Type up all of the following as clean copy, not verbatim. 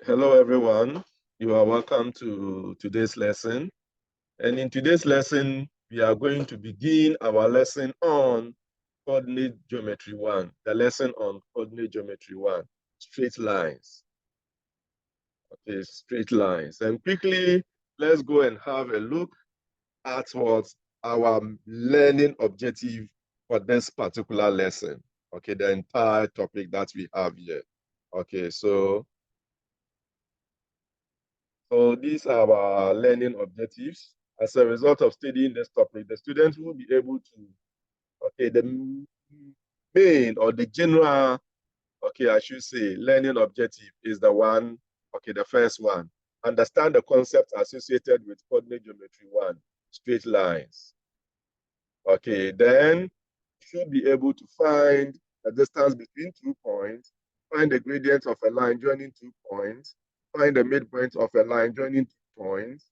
Hello, everyone. You are welcome to today's lesson. And in today's lesson, we are going to begin our lesson on coordinate geometry 1, the lesson on coordinate geometry 1, straight lines. Okay, straight lines. And quickly, let's go and have a look at what our learning objective for this particular lesson. Okay, the entire topic that we have here. Okay, so these are our learning objectives. As a result of studying this topic, the students will be able to, okay, the main or the general, okay, I should say, learning objective is the one, okay, the first one. Understand the concept associated with coordinate geometry 1, straight lines. Okay, then you should be able to find the distance between 2 points, find the gradient of a line joining 2 points, find the midpoint of a line joining 2 points.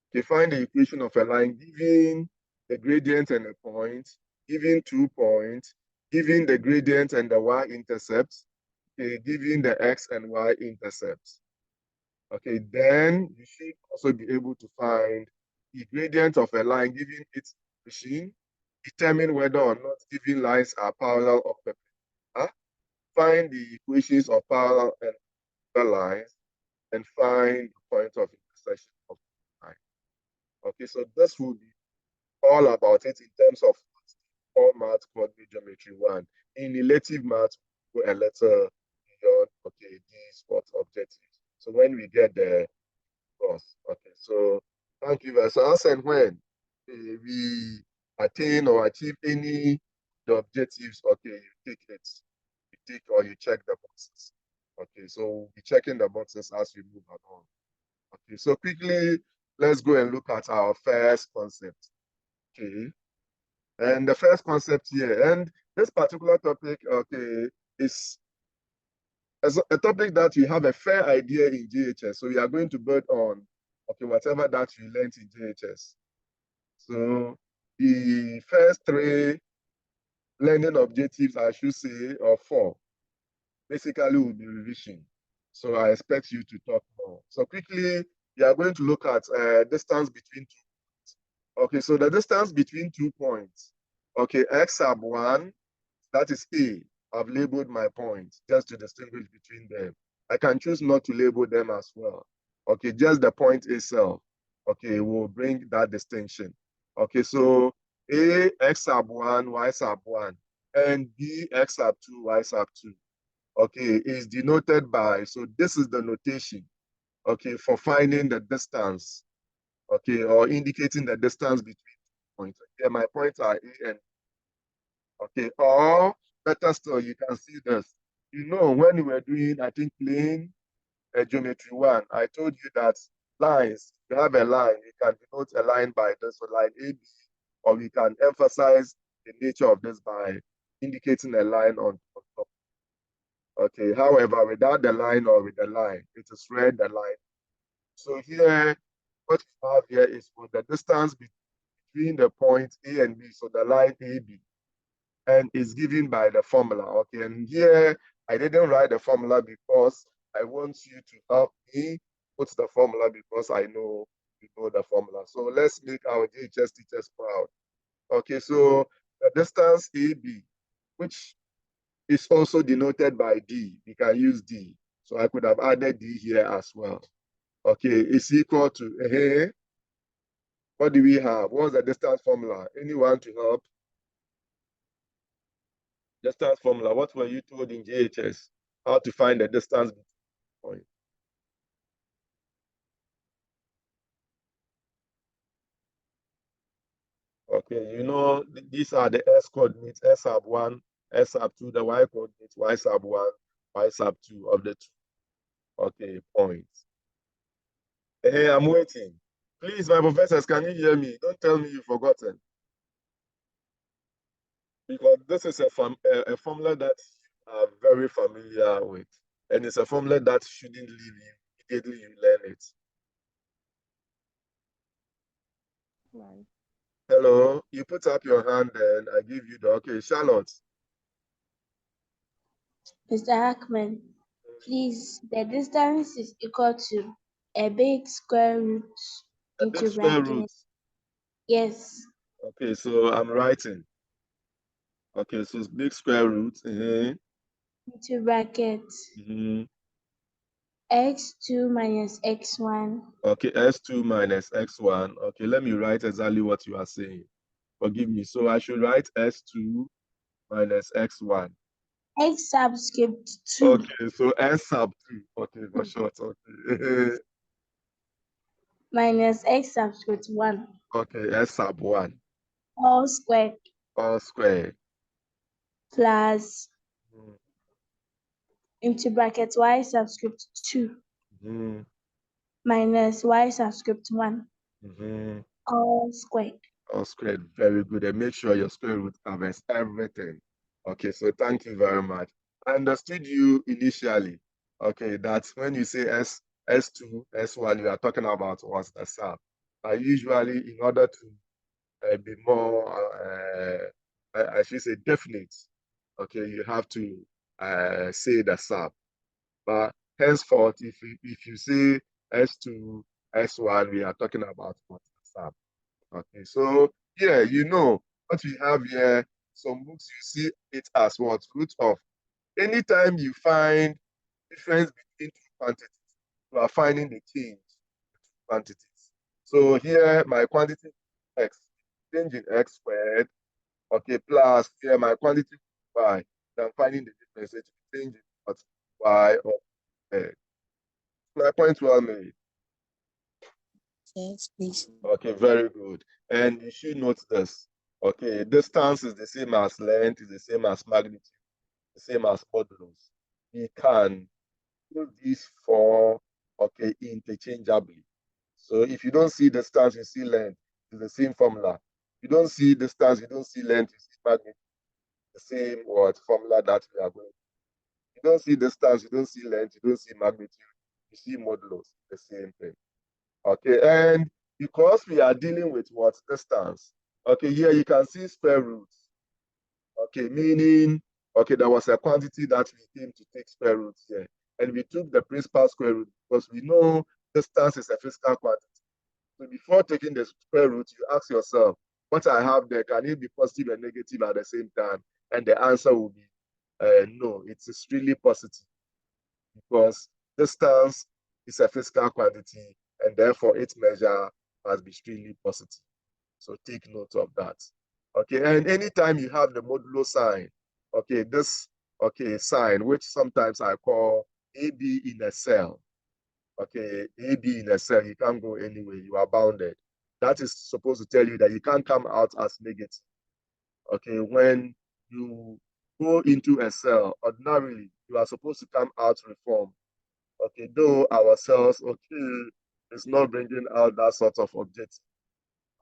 Okay, find the equation of a line giving the gradient and a point, giving 2 points, giving the gradient and the y-intercept, okay, giving the x and y intercepts. Okay, then you should also be able to find the gradient of a line given its equation, determine whether or not given lines are parallel or perpendicular, find the equations of parallel and perpendicular lines, and find the point of intersection of the line. Okay, so this will be all about it in terms of all math coordinate geometry 1. In relative math, we go a little beyond, okay, these what objectives. So when we get there, cross. Okay, so thank you very much. And when we attain or achieve any the objectives, okay, you take it, you take or you check the boxes. Okay, so we'll be checking the boxes as we move along. Okay, so quickly, let's go and look at our first concept. Okay, and the first concept here, and this particular topic, okay, is as a topic that we have a fair idea in JHS. So we are going to build on, okay, whatever that we learned in JHS. So the first 3 learning objectives, I should say, or 4, basically will be revision. So I expect you to talk more. So quickly, we are going to look at distance between 2 points. Okay, so the distance between 2 points. Okay, x sub 1, that is A. I've labeled my points just to distinguish between them. I can choose not to label them as well. Okay, just the point itself. Okay, will bring that distinction. Okay, so A, x sub 1, y sub 1, and B, x sub 2, y sub 2. Okay, is denoted by, so this is the notation, okay, for finding the distance, okay, or indicating the distance between 2 points. Okay, my points are A and B. Okay, or better still, you can see this. You know, when we were doing, I think, plane geometry 1, I told you that lines, you have a line, you can denote a line by this, so line AB, or we can emphasize the nature of this by indicating a line on top. Okay, however, without the line or with the line, it is read the line. So here, what we have here is for the distance between the points A and B, so the line AB, and is given by the formula. Okay, and here I didn't write the formula because I want you to help me put the formula because I know you know the formula. So let's make our JHS teachers proud. Okay, so the distance AB, which is also denoted by D, we can use D. So I could have added D here as well. Okay, it's equal to, what do we have? What's the distance formula? Anyone to help? Distance formula, what were you told in JHS? How to find the distance between points? Okay, you know, these are the S coordinates, S sub 1, S sub 2, the Y coordinates, Y sub 1, Y sub 2 of the 2. Okay, points. Hey, I'm waiting. Please, my professors, can you hear me? Don't tell me you've forgotten. Because this is a formula that you are very familiar with. And it's a formula that shouldn't leave you immediately you learn it. Right. Hello, you put up your hand and I give you the, okay, Charlotte. Mr. Hackman. Please, the distance is equal to a big square root A big into square bracket. root. Yes. Okay, so I'm writing. Okay, so it's big square root. Into bracket. X2 minus x1. Okay, S2 minus X1. Okay, let me write exactly what you are saying. Forgive me. So I should write S2 minus X1. X subscript 2. Okay, so S sub 2. Okay, for short. Okay. Minus x subscript 1. Okay, S sub 1. All squared. All squared. Plus into bracket y subscript 2. Minus y subscript 1. All squared. All squared. Very good. And make sure your square root covers everything. Okay, so thank you very much. I understood you initially. Okay, that's when you say S2, S1, you are talking about what's the sum. Usually, in order to be more, I should say, definite, okay, you have to say the sum. But henceforth, if you say S2, S1, we are talking about what's the sum. Okay, so yeah, you know what we have here. Some books you see it as what? Root of. Anytime you find difference between two quantities, you are finding the change in quantities. So here my quantity x, change in x squared, okay, plus here my quantity y. I'm finding the difference. It will change in what? Y or x. My point well made. Yes, please. Okay, very good. And you should note this. Okay, distance is the same as length, is the same as magnitude, the same as modulus. We can use these four, okay, interchangeably. So if you don't see distance, you see length. It's the same formula. You don't see distance, you don't see length, you see magnitude. The same word formula that we are going. You don't see distance, you don't see length, you don't see magnitude, you see modulus. The same thing. Okay, and because we are dealing with what? Distance. Okay, here you can see square roots. Okay, meaning, okay, there was a quantity that we came to take square root here. And we took the principal square root because we know distance is a physical quantity. So before taking the square root, you ask yourself, what I have there, can it be positive and negative at the same time? And the answer will be no, it's extremely positive because distance is a physical quantity and therefore its measure must be extremely positive. So take note of that. Okay, and anytime you have the modulo sign, okay, this sign, which sometimes I call AB in a cell. Okay, AB in a cell, you can't go anywhere, you are bounded. That is supposed to tell you that you can't come out as negative. Okay, when you go into a cell, ordinarily, you are supposed to come out reformed. Okay, though our cells, okay, is not bringing out that sort of objective.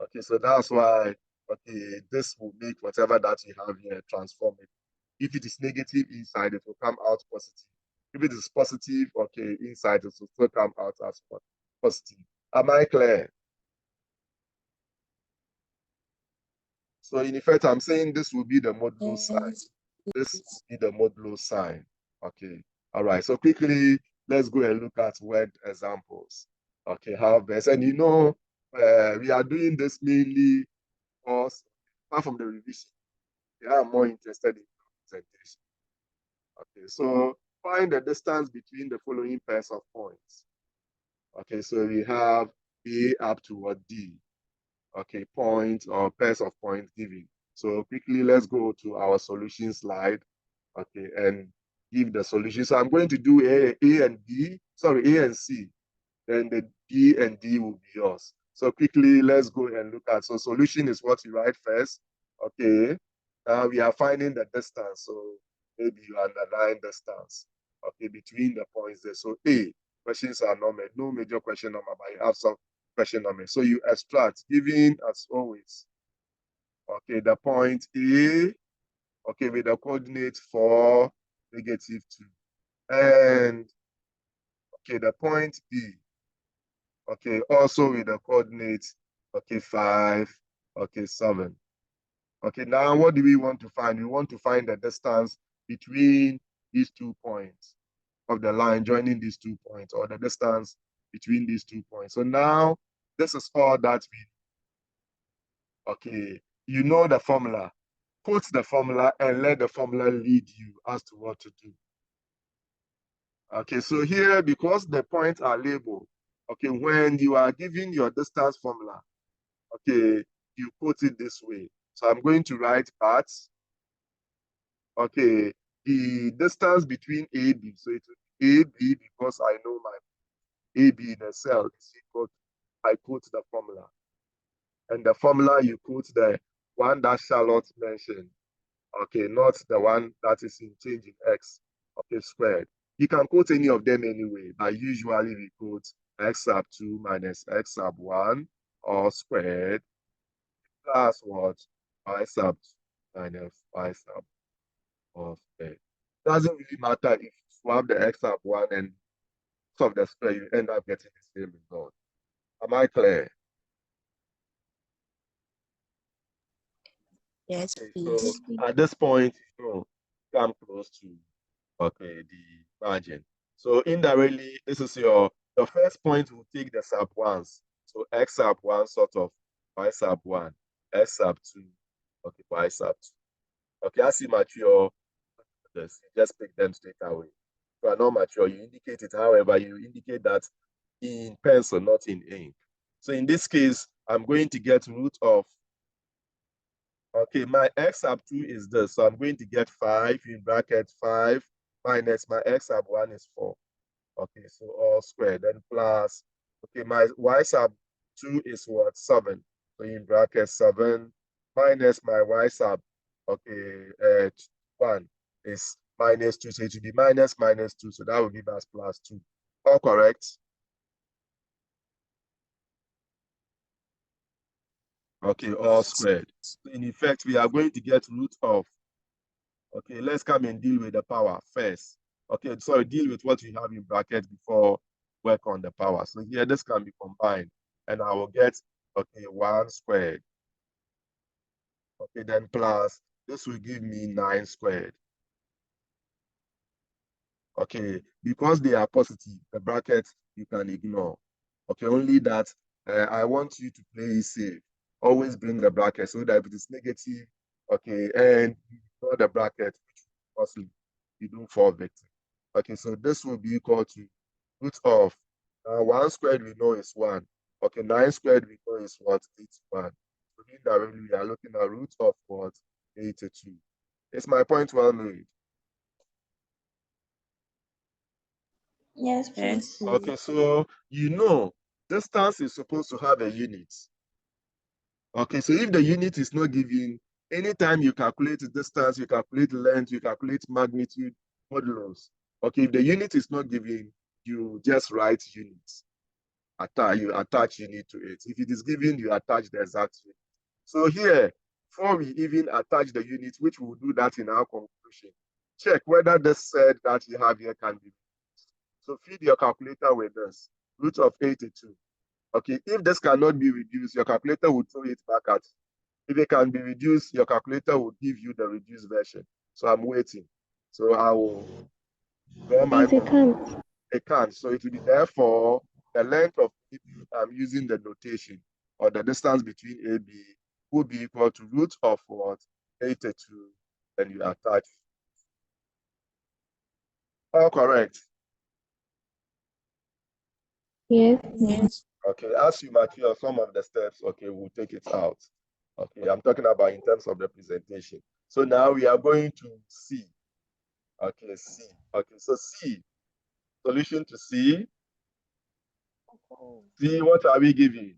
Okay, so that's why, okay, this will make whatever that you have here transform it. If it is negative inside, it will come out positive. If it is positive, okay, inside, it will still come out as positive. Am I clear? So in effect, I'm saying this will be the modulo sign. This will be the modulo sign. Okay. All right. So quickly, let's go and look at word examples. Okay, how best. And you know, we are doing this mainly because apart from the revision, they are more interested in presentation. Okay, so find the distance between the following pairs of points. Okay, so we have A up to what D. Okay, points or pairs of points given. So quickly, let's go to our solution slide. Okay, and give the solution. So I'm going to do A and B, sorry, A and C. Then the D and D will be yours. So quickly, let's go and look at. So solution is what you write first. Okay, we are finding the distance. So maybe you underline distance. Okay, between the points there. So A, questions are numbered. No major question number, but you have some question number. So you extract, giving as always. Okay, the point A, okay, with the coordinate 4, -2. And okay, the point B, okay, also with the coordinates, okay, 5, okay, 7. Okay, now what do we want to find? We want to find the distance between these 2 points. of the line joining these 2 points, or the distance between these 2 points. So now this is all that we, okay, you know the formula. Quote the formula and let the formula lead you as to what to do. Okay, so here, because the points are labeled, okay, when you are giving your distance formula, okay, you put it this way. So I'm going to write parts. Okay, the distance between AB, so it will be AB because I know my AB in a cell is equal to, I quote the formula. And the formula you quote the one that Charlotte mentioned. Okay, not the one that is in change in X, okay, squared. You can quote any of them anyway, but usually we quote X sub 2 minus X sub 1 or squared plus what? Y sub 2 minus Y sub of squared. Doesn't really matter if you swap the X sub 1 and sub the square, you end up getting the same result. Am I clear? Yes, Okay, please. so at this point, you know, come close to, okay, the margin. So indirectly, this is your first point will take the sub ones. So X sub 1 sort of Y sub 1, X sub 2, okay, Y sub 2. Okay, as you mature, this, you just pick them straight away. If you are not mature, you indicate it. However, you indicate that in pencil, not in ink. So in this case, I'm going to get root of, okay, my X sub 2 is this. So I'm going to get 5 in bracket 5 minus my X sub 1 is 4. Okay, so all squared. Then plus, okay, my Y sub 2 is what? 7. So in bracket 7 minus my Y sub, okay, 1 is minus 2. So it will be minus 2. So that will give us plus 2. All correct? Okay, all squared. So in effect, we are going to get root of, okay, let's come and deal with the power first. Okay, sorry, deal with what we have in brackets before work on the power. So here, this can be combined, and I will get, okay, 1 squared. Okay, then plus, this will give me 9 squared. Okay, because they are positive, the brackets you can ignore. Okay, only that I want you to play it safe. Always bring the bracket so that if it is negative, okay, and you ignore the bracket, which possibly you don't fall victim. Okay, so this will be equal to root of 1 squared we know is 1. Okay, 9 squared we know is what? 81. So indirectly we are looking at root of what? 82. Is my point well made? Yes, Yes, please. please. Okay, so you know distance is supposed to have a unit. Okay, so if the unit is not given, anytime you calculate distance, you calculate length, you calculate magnitude, modulus. Okay, if the unit is not given, you just write units. You attach unit to it. If it is given, you attach the exact unit. So here, before we even attach the unit, which we'll do that in our conclusion, check whether the set that you have here can be. So feed your calculator with this, root of 82. Okay, if this cannot be reduced, your calculator will throw it back at you. If it can be reduced, your calculator will give you the reduced version. So I'm waiting. So I will draw my Please, it can't. It can't. So it will be therefore the length of AB, I'm using the notation, or the distance between AB will be equal to root of what? 82. Then you attach. All correct. Yes. Yes. Okay, as you mature some of the steps, okay, we'll take it out. Okay, I'm talking about in terms of the presentation. So now we are going to C. Okay, C. Okay, so C, solution to C. C, what are we giving?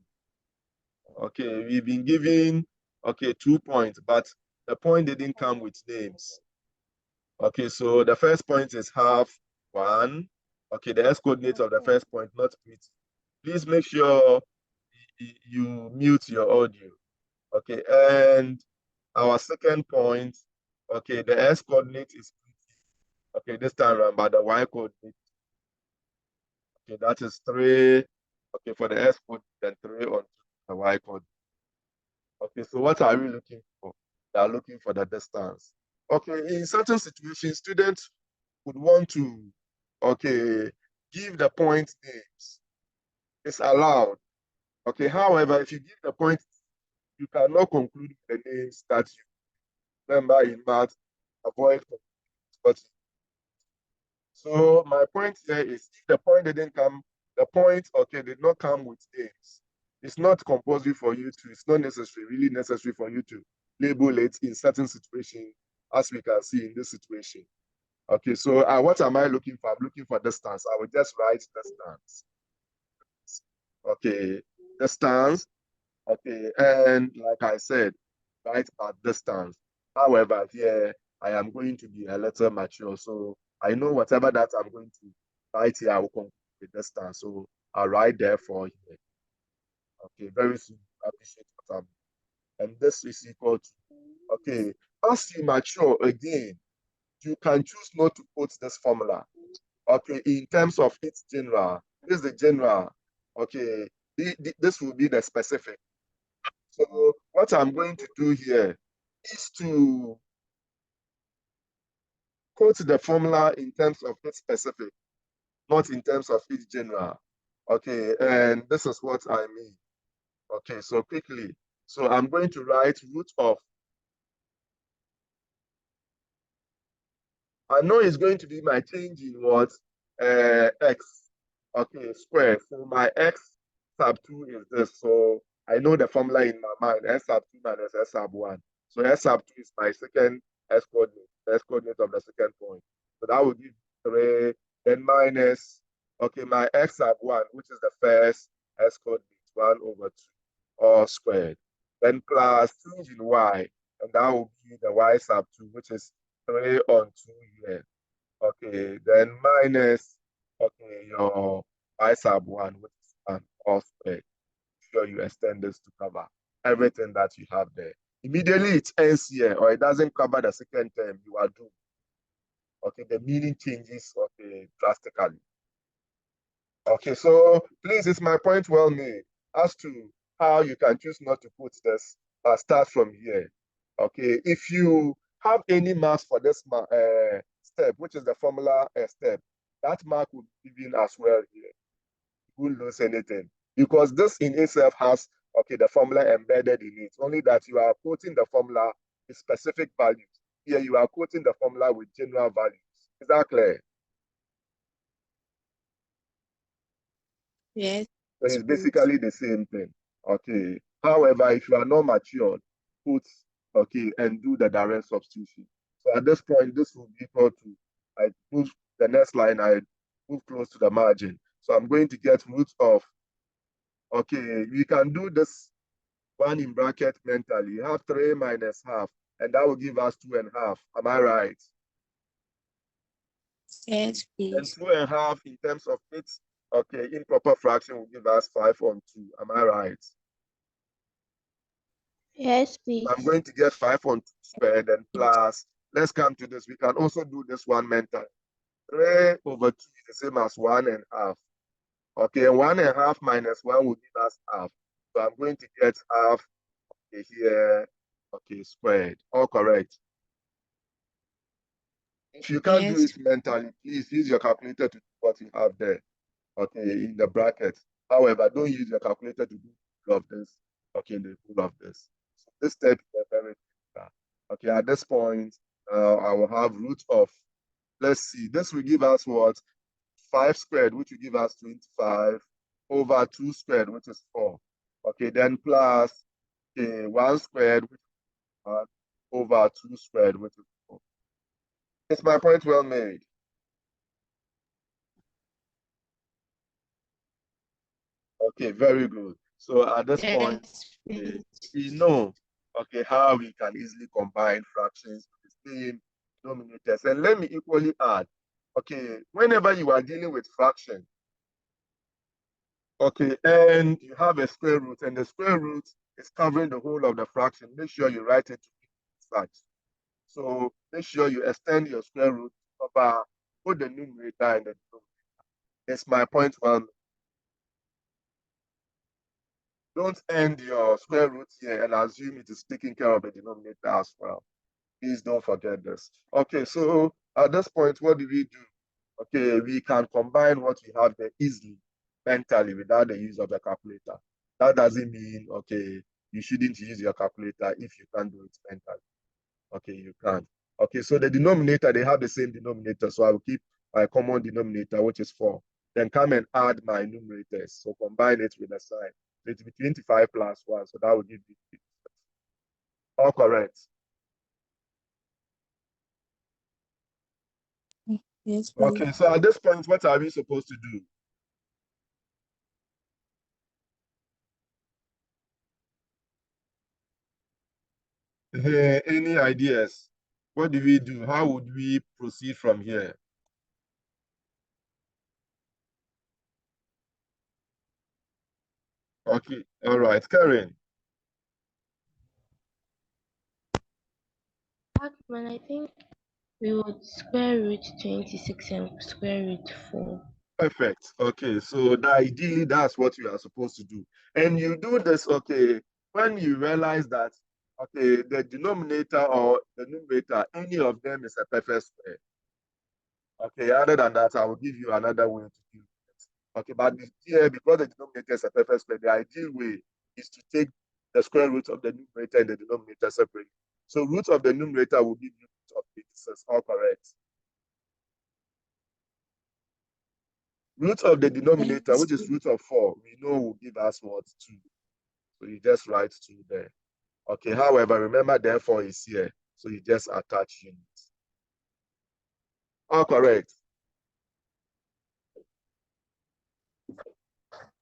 Okay, we've been giving, okay, 2 points, but the point didn't come with names. Okay, so the first point is half 1. Okay, the x coordinate of the first point, not pretty. Please make sure you mute your audio. Okay, and our second point, okay, the x coordinate is pretty. Okay, this time around, but the y coordinate, okay, that is 3. Okay, for the x coordinate, then 3 on the y coordinate. Okay, so what are we looking for? They are looking for the distance. Okay, in certain situations, students would want to okay, give the point names. It's allowed. Okay, however, if you give the point, you cannot conclude the names that you remember in math, avoid but so my point here is if the point didn't come, the point, okay, did not come with names. It's not compulsory for you to, it's not necessary, really necessary for you to label it in certain situations, as we can see in this situation. Okay, so what am I looking for? I'm looking for distance. I will just write distance. Okay, distance. Okay, and like I said, write at distance. However, here I am going to be a little mature, so I know whatever that I'm going to write here, I will conclude with distance. So I'll write there for here. Okay, very soon. I appreciate what I'm. And this is equal to, okay, as you mature again, you can choose not to put this formula. Okay, in terms of its general, this is the general. Okay, this will be the specific. So what I'm going to do here is to quote the formula in terms of its specific, not in terms of its general. Okay, and this is what I mean. Okay, so quickly. So I'm going to write root of, I know it's going to be my change in what? X. Okay, square. So my X sub 2 is this. So I know the formula in my mind, S sub 2 minus S sub 1. So S sub 2 is my second S coordinate, the S coordinate of the second point. So that will give 3, then minus, okay, my X sub 1, which is the first S coordinate, 1 over 2, all squared. Then plus change in Y, and that will be the Y sub 2, which is 3 on 2 here. Okay, then minus, okay, your y sub 1, which is an all squared. Sure, you extend this to cover everything that you have there. Immediately it ends here, or it doesn't cover the second term, you are doomed. Okay, the meaning changes, okay, drastically. Okay, so please, it's my point well made as to how you can choose not to put this, start from here. Okay, if you have any marks for this step, which is the formula step, that mark will be given as well here. You won't lose anything because this in itself has, okay, the formula embedded in it, only that you are quoting the formula with specific values. Here you are quoting the formula with general values. Is that clear? Yes. So it's basically the same thing. Okay. However, if you are not matured, put, okay, and do the direct substitution. So at this point, this will be equal to, I move the next line, I move close to the margin. So I'm going to get root of, okay, we can do this one in bracket mentally. You have 3 minus half, and that will give us 2.5. Am I right? Yes, And please. 2.5 in terms of its, okay, improper fraction will give us 5 on 2. Am I right? Yes, please. I'm going to get 5 on 2 squared and plus, let's come to this. We can also do this one mentally. 3 over 2 is the same as 1.5. Okay, and 1.5 minus 1 will give us half. So I'm going to get half, okay, here, okay, squared. All correct. If you can't do Yes. it mentally, please use your calculator to do what you have there, okay, in the bracket. However, don't use your calculator to do all of this, okay, in the whole of this. So this step is very critical. Okay, at this point, I will have root of, let's see, this will give us what? 5 squared, which will give us 25 over 2 squared, which is 4. Okay, then plus, okay, 1 squared, which is 1 over 2 squared, which is 4. Is my point well made? Okay, very good. So at this point, Yes, please. we know, okay, how we can easily combine fractions with the same denominators. And let me equally add, okay, whenever you are dealing with fraction, okay, and you have a square root, and the square root is covering the whole of the fraction, make sure you write it to such. So make sure you extend your square root over both the numerator and the denominator. It's my point well. Don't end your square root here and assume it is taking care of the denominator as well. Please don't forget this. Okay, so at this point, what do we do? okay, we can combine what we have there easily, mentally, without the use of a calculator. That doesn't mean, okay, you shouldn't use your calculator if you can't do it mentally. Okay, you can't. Okay, so the denominator, they have the same denominator. So I will keep my common denominator, which is 4. Then come and add my numerators. So combine it with a sign. So it will be 25 plus 1. So that will give you 56. All correct. Yes, please. Okay, so at this point, what are we supposed to do? Any ideas? What do we do? How would we proceed from here? Okay, all right, Karen. Hackman, I think we would square root 26 and square root 4. Perfect. Okay, so ideally, that's what you are supposed to do. And you do this, okay, when you realize that, okay, the denominator or the numerator, any of them is a perfect square. Okay, other than that, I will give you another way to do it. Okay, but here, because the denominator is a perfect square, the ideal way is to take the square root of the numerator and the denominator separately. So root of the numerator will give you root of 86, all correct. Root of the denominator, which is root of 4, we know will give us what? 2. So you just write 2 there. Okay, however, remember therefore is here. So you just attach units. All correct.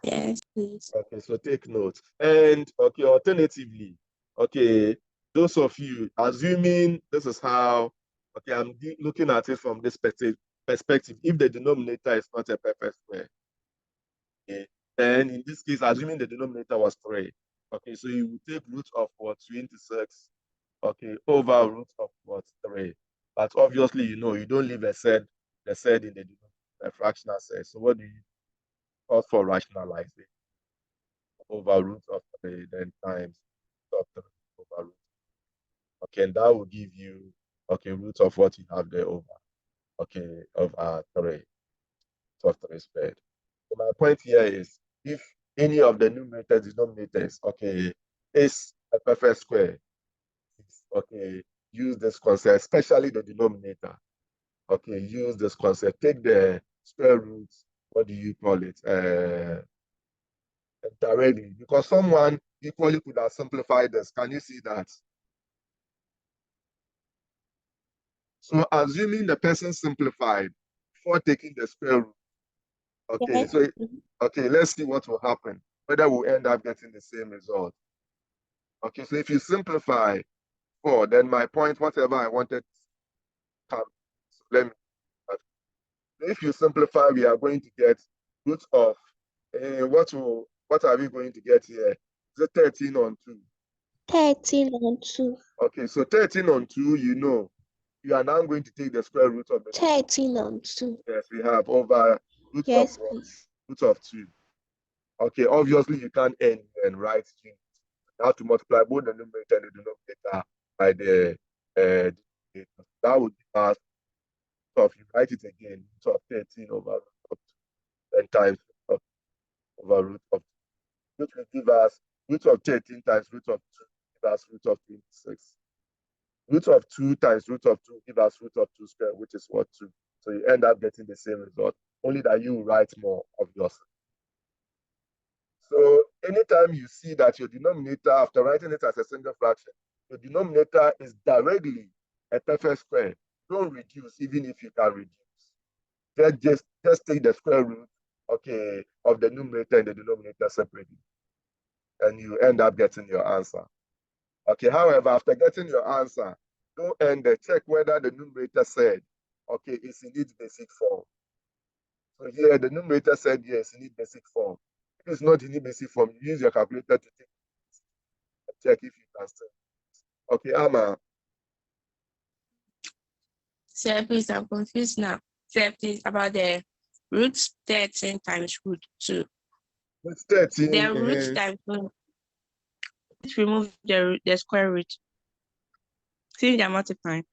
Yes, please. Okay, so take note. And okay, alternatively, okay, those of you assuming this is how, okay, I'm looking at it from this perspective. If the denominator is not a perfect square, okay, then in this case, assuming the denominator was 3, okay, so you will take root of what? 26, okay, over root of what? 3. But obviously, you know, you don't leave the said in the denominator, a fractional set. So what do you call for rationalizing? Over root of 3, then times root of 3 over root. Okay, and that will give you, okay, root of what you have there over, okay, over 3, root of 3 squared. So my point here is, if any of the numerators, denominators, okay, is a perfect square, okay, use this concept, especially the denominator. Okay, use this concept. Take the square root, what do you call it? Directly, because someone equally could have simplified this. Can you see that? So assuming the person simplified before taking the square root, okay, Yes. so okay, let's see what will happen, whether we'll end up getting the same result. Okay, so if you simplify 4, then my point, whatever I wanted, come. So let me, if you simplify, we are going to get root of, what are we going to get here? Is it 13 on 2? 13 on 2. Okay, so 13 on 2, you know, you are now going to take the square root of the 13 on 2. yes, we have over root of Yes, what? please. Root of 2. Okay, obviously you can't end and write unit. You have to multiply both the numerator and the denominator by the denominator. That would give us, so if you write it again, root of 13 over root of 2, 10 times root of, over root of 2, which will give us root of 13 times root of 2, give us root of 26. Root of 2 times root of 2 give us root of 2 squared, which is what? 2. So you end up getting the same result, only that you write more of yours. So anytime you see that your denominator, after writing it as a single fraction, your denominator is directly a perfect square, don't reduce even if you can reduce. Just take the square root, okay, of the numerator and the denominator separately, and you end up getting your answer. Okay, however, after getting your answer, don't end there. Check whether the numerator said, okay, it's in its basic form. So here, the numerator said yes, in its basic form. If it's not in its basic form, you use your calculator to check if you can still. Okay, Ama. Sir, please, I'm confused now. Sir, please, about the root 13 times root 2. It's 13. The root times 2. Let's remove the square root. See, they're multiplying.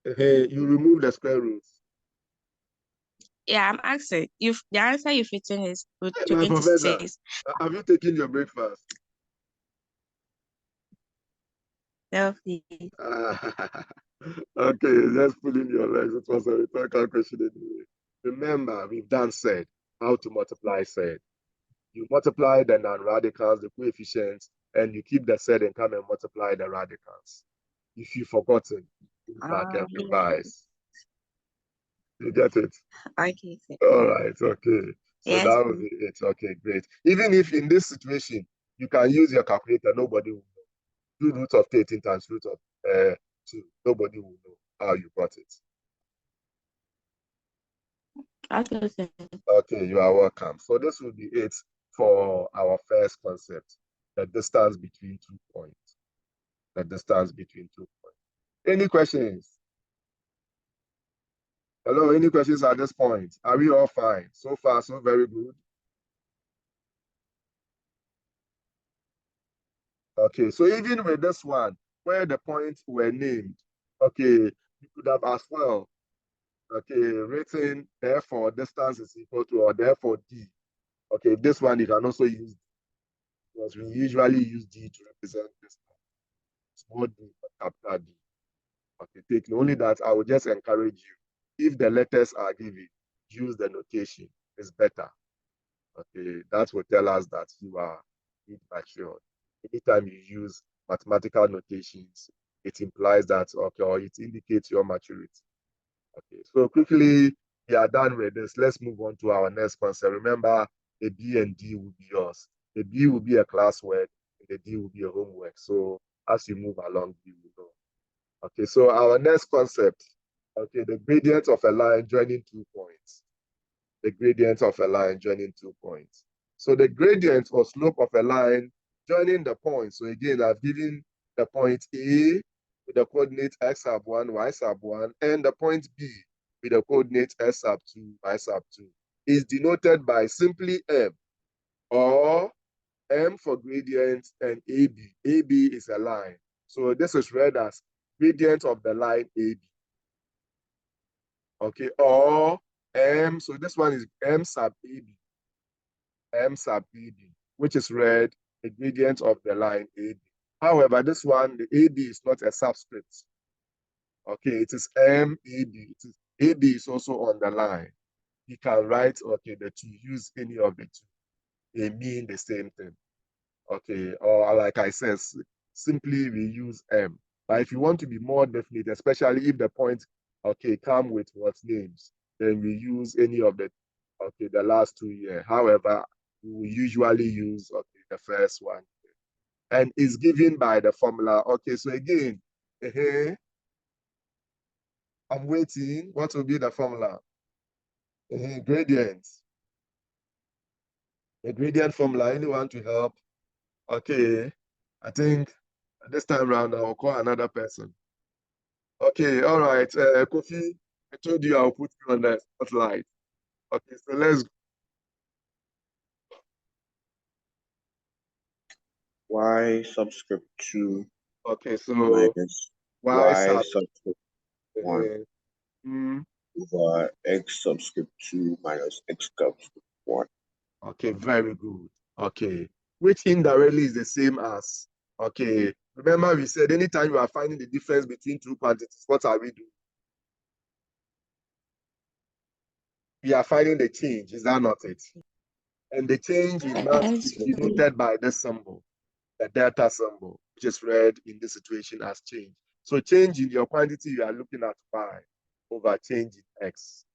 You remove the square root. Yeah, I'm asking. If the answer you've written is root My professor, 26. have you taken your breakfast? No, please. Okay, just pulling your legs. It was a rhetorical question anyway. Remember, we've done said how to multiply said. You multiply the non-radicals, the coefficients, and you keep the said and come and multiply the radicals. If you've forgotten, go back and revise. You get it? Okay. All right, okay. So Yes, that would be it. Okay, great. Even if in this situation, you can use your calculator, nobody will know. Do root of 13 times root of 2. Nobody will know how you got it. okay. Okay, you are welcome. So this will be it for our first concept, the distance between 2 points. The distance between 2 points. Any questions? Hello, any questions at this point? Are we all fine? So far, so very good. Okay, so even with this one, where the points were named, okay, you could have as well, okay, written therefore distance is equal to or therefore D. Okay, this one you can also use because we usually use D to represent distance. Small d, capital D. Okay, take only that I would just encourage you. If the letters are given, use the notation. It's better. Okay, that will tell us that you are mature. Anytime you use mathematical notations, it implies that, okay, or it indicates your maturity. Okay, so quickly, we are done with this. Let's move on to our next concept. Remember, the B and D will be yours. The B will be a classwork, and the D will be a homework. So as you move along, you will know. Okay, so our next concept, okay, the gradient of a line joining 2 points. The gradient of a line joining 2 points. So the gradient or slope of a line joining the points. So again, I've given the point A with the coordinate x sub 1, y sub 1, and the point B with the coordinate s sub 2, y sub 2 is denoted by simply M, or M for gradient and AB. AB is a line. So this is read as gradient of the line AB. Okay, or M, so this one is M sub AB. M sub AB, which is read the gradient of the line AB. However, this one, the AB is not a subscript. Okay, it is MAB. It is, AB is also on the line. You can write, okay, the two, use any of the two. They mean the same thing. Okay, or like I said, simply we use M. But if you want to be more definite, especially if the points, okay, come with what names, then we use any of the, okay, the last 2 here. However, we usually use, okay, the first one. And is given by the formula. Okay, so again, I'm waiting. What will be the formula? Gradient. The gradient formula, anyone to help? Okay, I think this time around I'll call another person. Okay, all right. Kofi, I told you I'll put you on the spotlight. Okay, so let's go. Y subscript 2 Okay, so minus y Y sub subscript 1 mm, over X subscript 2 minus X subscript 1. okay, very good. Okay, which indirectly is the same as, okay, remember we said anytime you are finding the difference between two quantities, what are we doing? We are finding the change, is that not it? And the change in mass is denoted by this symbol, the delta symbol, which is read in this situation as change. So change in your quantity, you are looking at y over change in x.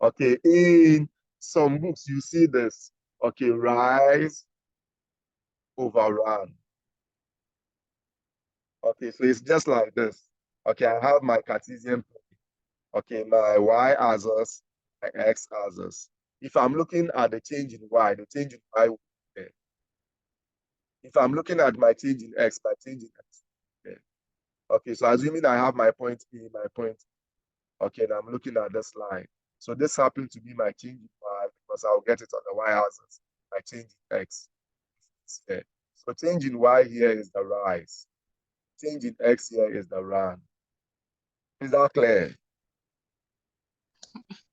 Okay, in some books, you see this, okay, rise over run. Okay, so it's just like this. Okay, I have my Cartesian plane. Okay, my y-axis, my x-axis. If I'm looking at the change in y, the change in y will be there. If I'm looking at my change in x, my change in x. Okay. Okay, so assuming I have my point A, my point, okay, and I'm looking at this line. So this happens to be my change in y because I'll get it on the y-axis. My change in x is here. So change in y here is the rise. Change in x here is the run. Is that clear?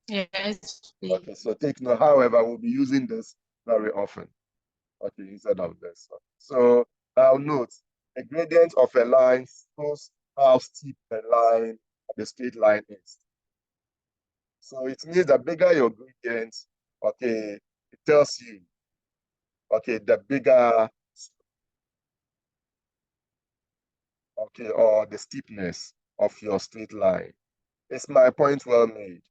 Yes, please. Okay, so take note. However, we'll be using this very often. Okay, instead of this. So now note, the gradient of a line shows how steep the line, the straight line is. So it means the bigger your gradient, okay, it tells you, okay, the bigger, okay, or the steepness of your straight line. Is my point well made?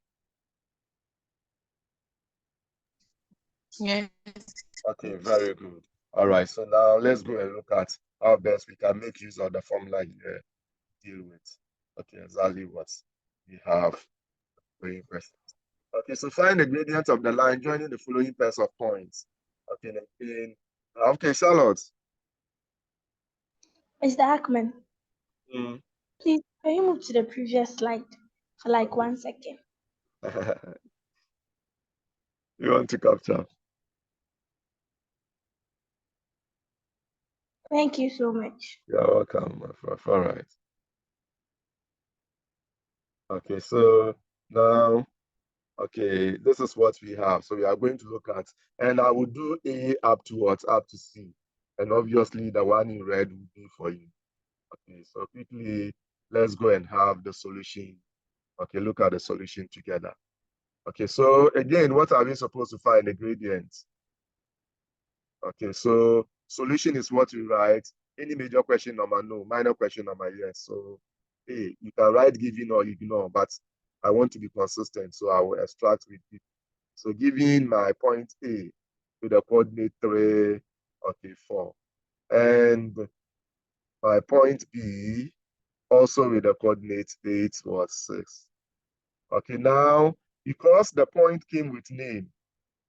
Yes. Okay, very good. All right, so now let's go and look at how best we can make use of the formula here, deal with, okay, exactly what we have. Very impressive. Okay, so find the gradient of the line joining the following pairs of points. Okay, again. Okay, Charlotte. Mr. Ackman, Mm. please, can you move to the previous slide for like 1 second? You want to capture? Thank you so much. You're welcome, my friend. All right. Okay, so now, okay, this is what we have. So we are going to look at, and I will do A up to what? Up to C. And obviously the one in red will be for you. Okay, so quickly, let's go and have the solution. Okay, look at the solution together. Okay, so again, what are we supposed to find? The gradient. Okay, so solution is what we write. Any major question number, no. Minor question number, yes. So, hey, you can write given or ignore, but I want to be consistent, so I will extract with it. So giving my point A with the coordinate 3, okay, 4. And my point B also with the coordinate 8 was 6. Okay, now, because the point came with name,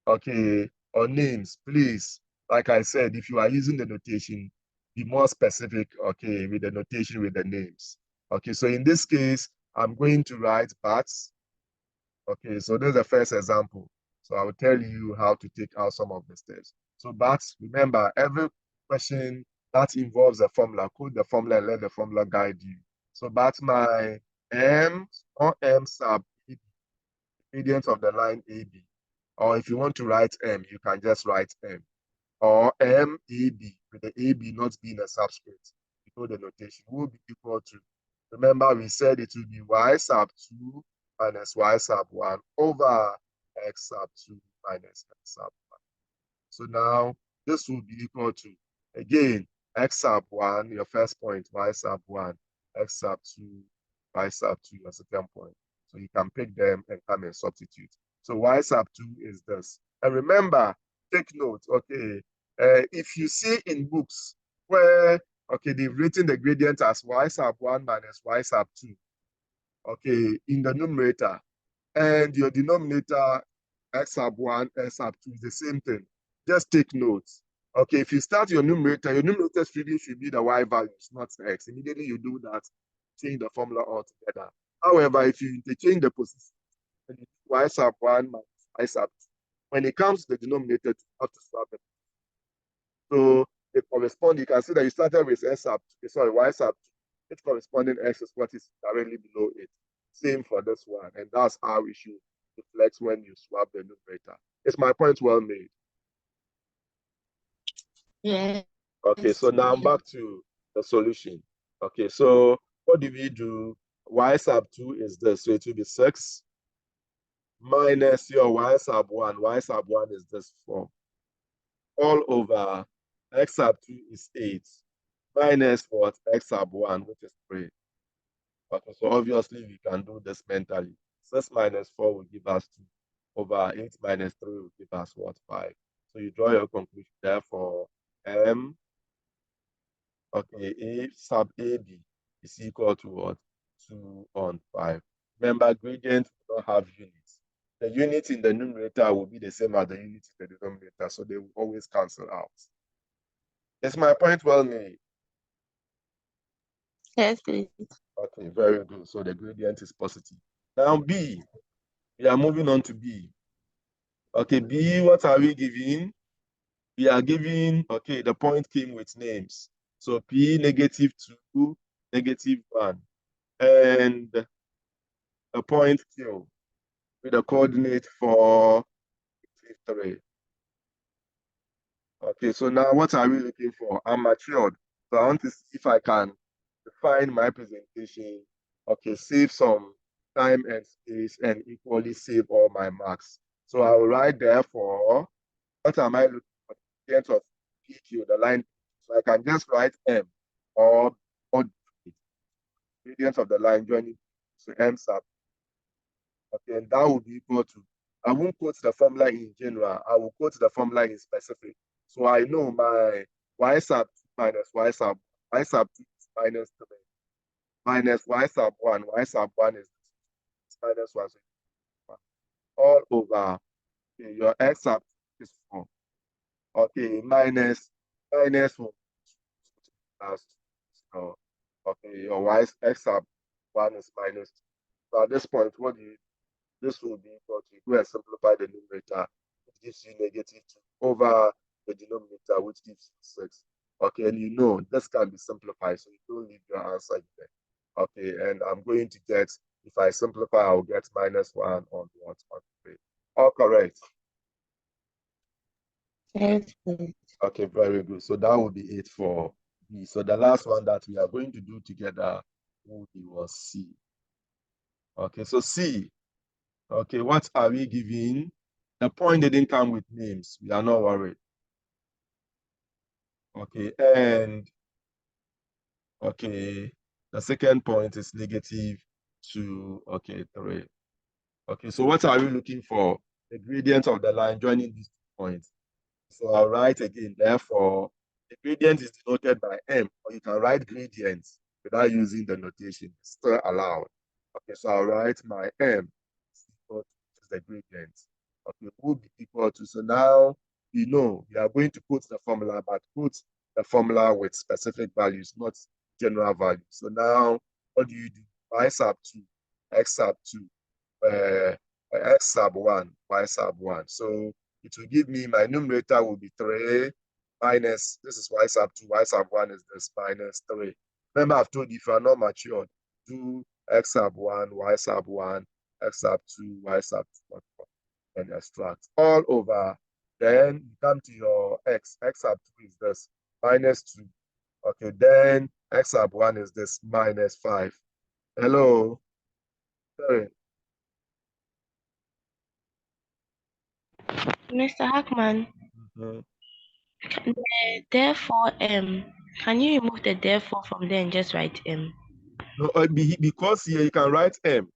okay, or names, please, like I said, if you are using the notation, be more specific, okay, with the notation with the names. Okay, so in this case, I'm going to write bats. Okay, so this is the first example. So I will tell you how to take out some of the steps. So bats, remember, every question that involves a formula, code the formula and let the formula guide you. So that's my M or M sub gradient of the line AB. Or if you want to write M, you can just write M. Or MAB, with the AB not being a subscript. You know the notation will be equal to, remember we said it will be Y sub 2 minus Y sub 1 over X sub 2 minus X sub 1. So now this will be equal to, again, X sub 1, your first point, Y sub 1, X sub 2, Y sub 2, your second point. So you can pick them and come and substitute. So Y sub 2 is this. And remember, take note, okay, if you see in books where, okay, they've written the gradient as Y sub 1 minus Y sub 2, okay, in the numerator, and your denominator, X sub 1, X sub 2 is the same thing. Just take notes. Okay, if you start your numerator reading should be the Y values, not the X. Immediately you do that, change the formula altogether. However, if you interchange the position, Y sub 1 minus Y sub 2, when it comes to the denominator, you have to swap it. So they correspond. You can see that you started with S sub 2, sorry, Y sub 2. Its corresponding X is what is directly below it. Same for this one. And that's how we should reflect when you swap the numerator. Is my point well made? Yes. Okay, so now I'm back to the solution. Okay, so what do we do? Y sub 2 is this. So it will be 6 minus your Y sub 1. Y sub 1 is this 4. All over X sub 2 is 8. Minus what? X sub 1, which is 3. Okay, so obviously we can do this mentally. 6 minus 4 will give us 2. Over 8 minus 3 will give us what? 5. So you draw your conclusion. Therefore, M, okay, A sub AB is equal to what? 2 on 5. Remember, gradient will not have units. The unit in the numerator will be the same as the unit in the denominator, so they will always cancel out. Is my point well made? Yes, please. Okay, very good. So the gradient is positive. Now B, we are moving on to B. Okay, B, what are we giving? We are giving, okay, the point came with names. So P negative 2, negative 1. And the point Q. with the coordinate 4, 3. Okay, so now what are we looking for? I'm matured. So I want to see if I can define my presentation. Okay, save some time and space and equally save all my marks. So I will write therefore, what am I looking for? The gradient of PQ, the line. So I can just write M or gradient of the line joining. So M sub. Okay, and that will be equal to, I won't quote the formula in general, I will quote the formula in specific. So I know my y sub 2 minus y sub 2 is minus 3 minus y sub 1 is minus 1. So all over, okay, your x sub is 4. Okay, minus 1 so, okay, your y x sub 1 is minus 2. So at this point, what do you, this will be equal to, go and simplify the numerator, which gives you negative 2 over the denominator, which gives you 6. Okay, and you know this can be simplified, so you don't leave your answer there. Okay, and I'm going to get, if I simplify, I'll get minus 1 on what? On 3. All correct. Yes. Okay, very good. So that will be it for B. So the last one that we are going to do together will be was C. Okay, so C. Okay, what are we giving? The point didn't come with names. We are not worried. Okay, and okay, the second point is negative 2. Okay, 3. Okay, so what are we looking for? The gradient of the line joining these 2 points. So I'll write again, therefore, the gradient is denoted by M, or you can write gradients without using the notation. It's still allowed. Okay, so I'll write my M is equal to the gradient. Okay, will be equal to, so now we know we are going to put the formula, but put the formula with specific values, not general values. So now, what do? Y sub 2, X sub 2, X sub 1, Y sub 1. So it will give me, my numerator will be 3 minus, this is Y sub 2, Y sub 1 is this, minus 3. Remember, I've told you, if you are not matured, do X sub 1, Y sub 1, X sub 2, Y sub 2, and extract all over. Then you come to your X sub 2 is this, minus 2. Okay, then X sub 1 is this, minus 5. Hello? Sorry. Mr. Hackman, Mhm. therefore can you remove the therefore from there and just write M? No, because here you can write M.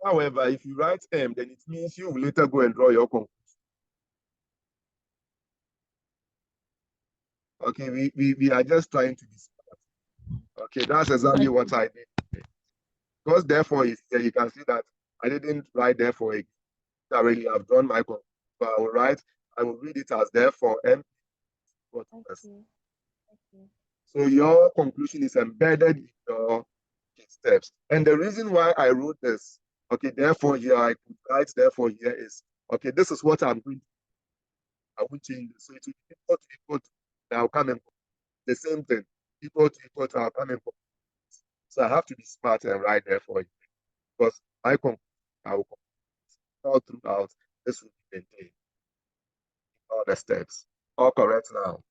However, if you write M, then it means you will later go and draw your conclusion. Okay, we are just trying to be smart. Okay, that's exactly what I did. Because therefore is here, you can see that I didn't write therefore again. I already have drawn my conclusion. So I will read it as therefore M. Okay. So your conclusion is embedded in your steps. And the reason why I wrote this, okay, therefore here I could write therefore here is, okay, this is what I'm going to do. I will change this. So it will be equal to equal to, now come and the same thing. Equal to, I'll come and so I have to be smart and write therefore because my conclusion, I will all throughout, this will be maintained. All the steps. All correct now.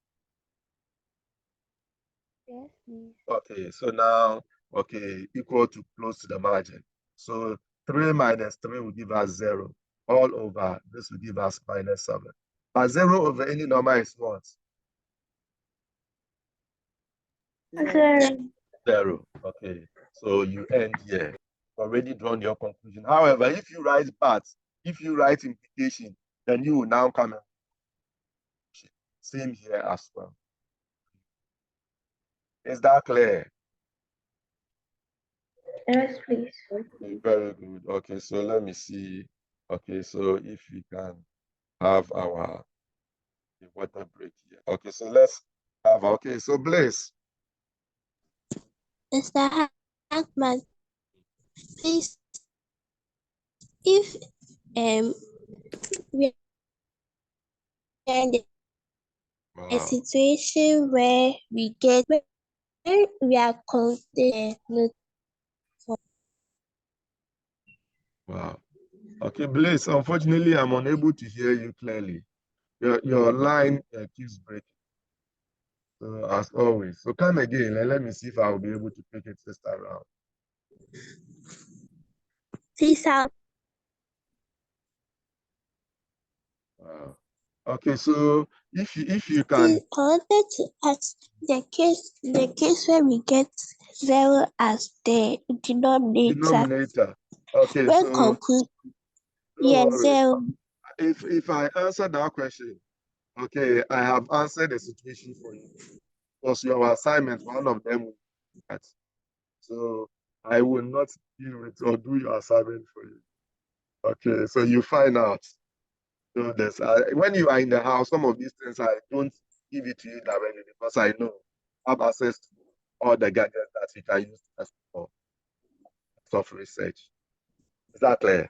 Yes, please. Okay, so now, okay, equal to close to the margin. So 3 minus 3 will give us 0. All over, this will give us minus 7. But 0 over any number is what? 0. 0. Okay, so you end here. You've already drawn your conclusion. However, if you write but, if you write implication, then you will now come and same here as well. Is that clear? Yes, please. Okay, very good. Okay, so let me see. Okay, so if we can have our water break here. Okay, so let's have, okay, so Blaze. Mr. Hackman, please, if we are in a situation where we get where we are Wow. Okay, Blaze, unfortunately, I'm unable to hear you clearly. Your line keeps breaking. So, as always. So come again and let me see if I will be able to pick it this time around. Please, I'll Wow. Okay, so if you can please, I wanted to ask the case where we get 0 as the denominator. Okay, When so conclude, don't yeah, worry. 0. If I answer that question, okay, I have answered the situation for you. Because your assignment, one of them will be that. So I will not deal with or do your assignment for you. Okay, so you find out. So this, when you are in the house, some of these things I don't give it to you directly because I know I have access to all the gadgets that you can use for soft research. Is that clear?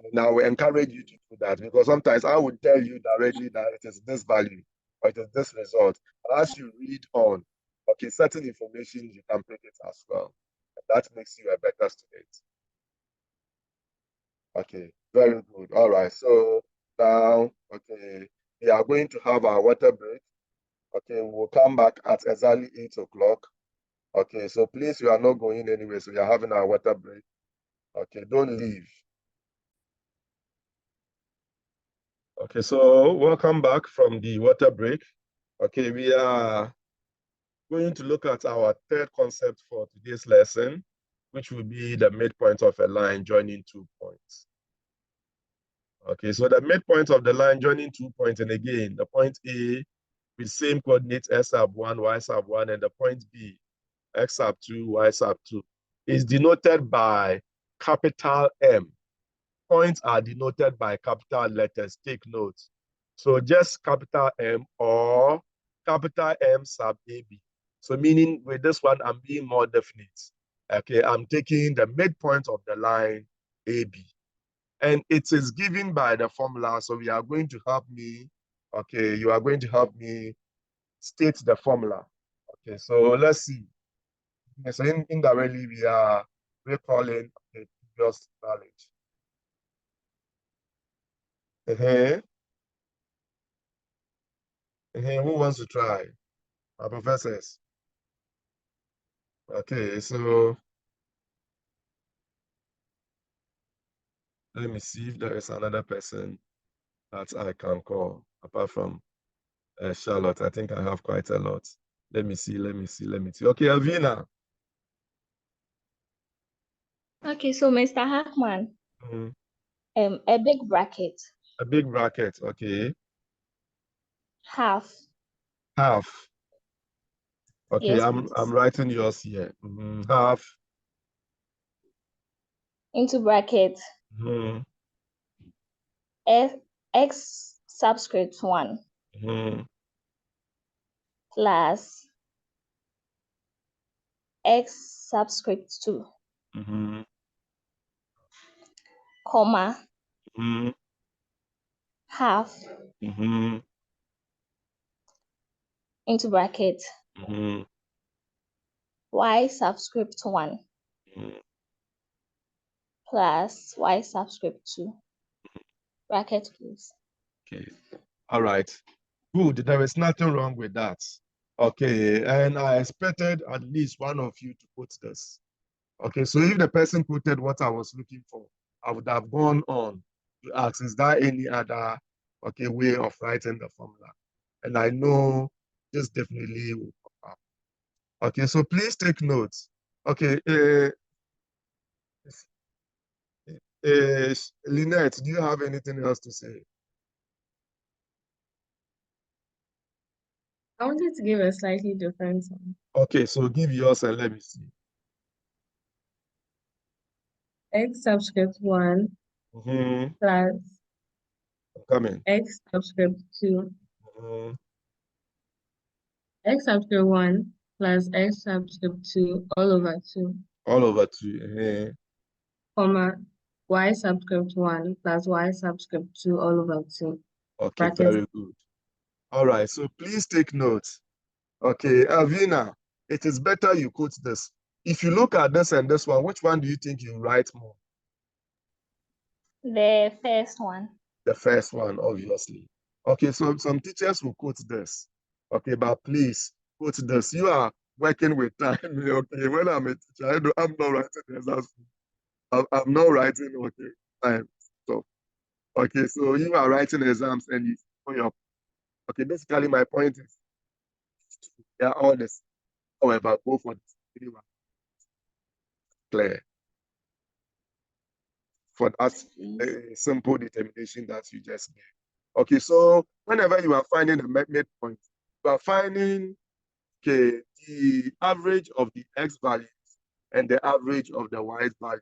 And I will encourage you to do that because sometimes I would tell you directly that it is this value or it is this result. But as you read on, okay, certain information you can pick it as well. And that makes you a better student. Okay, very good. All right. So now, okay, we are going to have our water break. Okay, we'll come back at exactly 8 o'clock. Okay, so please, you are not going anywhere. So we are having our water break. Okay, don't leave. Okay, so welcome back from the water break. Okay, we are going to look at our third concept for today's lesson, which will be the midpoint of a line joining 2 points. Okay, so the midpoint of the line joining 2 points, and again, the point A with same coordinates x sub 1, y sub 1, and the point B, x sub 2, y sub 2, is denoted by capital M. Points are denoted by capital letters. Take note. So just capital M or capital M sub AB. So meaning with this one, I'm being more definite. Okay, I'm taking the midpoint of the line AB. And it is given by the formula. So you are going to help me. Okay, you are going to help me state the formula. Okay, so let's see. Okay, so indirectly, we are recalling the previous knowledge. Who wants to try? Our professors. Okay, so let me see if there is another person that I can call apart from Charlotte. I think I have quite a lot. Let me see. Okay, Alvina. Okay, so Mr. Hackman, Mhm. a big bracket, A big bracket, okay. half. Half. Okay, Yes, I'm please. writing yours here. Half. Into bracket, Mhm. x subscript 1 Mhm. plus x subscript 2, Mhm. comma, Mhm. half Mhm. into bracket, Mhm. y subscript 1 Mhm. plus y subscript 2, bracket close. Okay. All right. Good. There is nothing wrong with that. Okay. And I expected at least one of you to put this. Okay. So if the person quoted what I was looking for, I would have gone on to ask, is there any other way of writing the formula? And I know this definitely will pop up. Okay. So please take notes. Okay. Lynette, do you have anything else to say? I wanted to give a slightly different one. Okay, so give yours and let me see. X subscript 1 plus Come in. X subscript 2. Mm-hmm. X subscript 1 plus X subscript 2 all over 2. All over 2. Comma, Y subscript 1 plus Y subscript 2 all over 2. Okay, Bracket. very good. All right, so please take notes. Okay, Alvina, it is better you quote this. If you look at this and this one, which one do you think you write more? The first one. The first one, obviously. Okay, so some teachers will quote this. Okay, but please quote this. You are working with time. Okay, when I'm a teacher, I'm not writing the exams. I'm not writing, okay, time. So, okay, so you are writing exams and you know your, okay, basically my point is, they are all the same. However, go for the one. Clear. For that simple determination that you just made. Okay, so whenever you are finding a midpoint, you are finding, okay, the average of the x values and the average of the y values,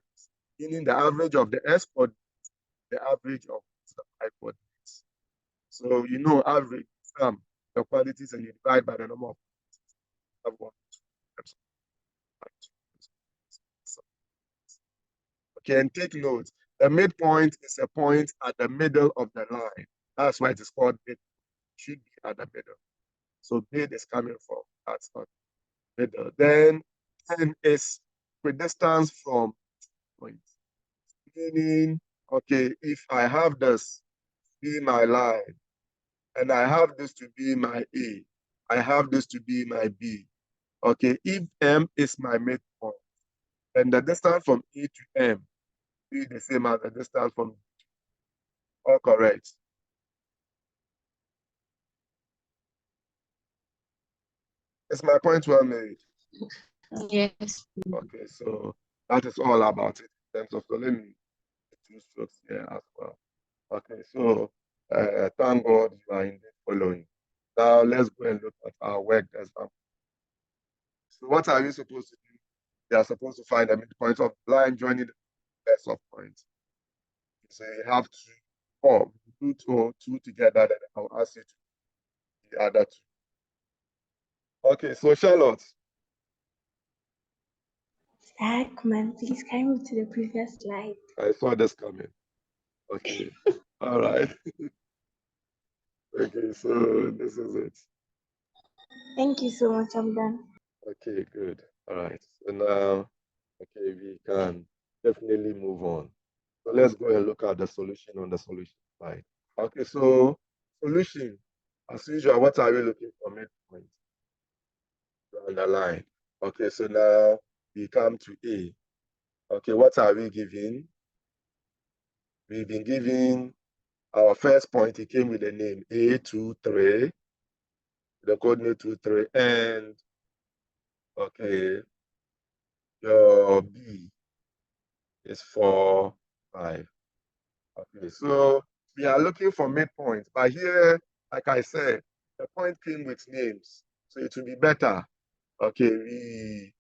meaning the average of the x coordinates, the average of the y coordinates. So you know average, sum the quantities and you divide by the number of okay, and take note, the midpoint is a point at the middle of the line. That's why it is called mid. It should be at the middle. So mid is coming from that's not middle. Then n is equidistance from point. Meaning, okay, if I have this be my line, and I have this to be my A, I have this to be my B. Okay, if M is my midpoint, then the distance from E to M be the same as the distance from B. All correct. Is my point well made? Yes. Okay, so that is all about it in terms of, so let me two strokes here as well. Okay, so thank God you are indeed following. Now let's go and look at our work example. So what are you supposed to do? You are supposed to find the midpoint of the line joining the best of points. So you have to form two together, then I'll ask you to do the other two. Okay, so Charlotte. Sir, please carry me to the previous slide. I saw this coming. Okay, all right. Okay, so this is it. Thank you so much. I'm done. Okay, good. All right. So now, okay, we can definitely move on. So let's go and look at the solution on the solution side. Okay, so solution. As usual, what are we looking for? Midpoint. Underline. Okay, so now we come to A. Okay, what are we giving? We've been giving our first point. It came with the name A23, the coordinate 23, and okay, your B is 4, 5. Okay, so we are looking for midpoints, but here, like I said, the point came with names, so it will be better. Okay, we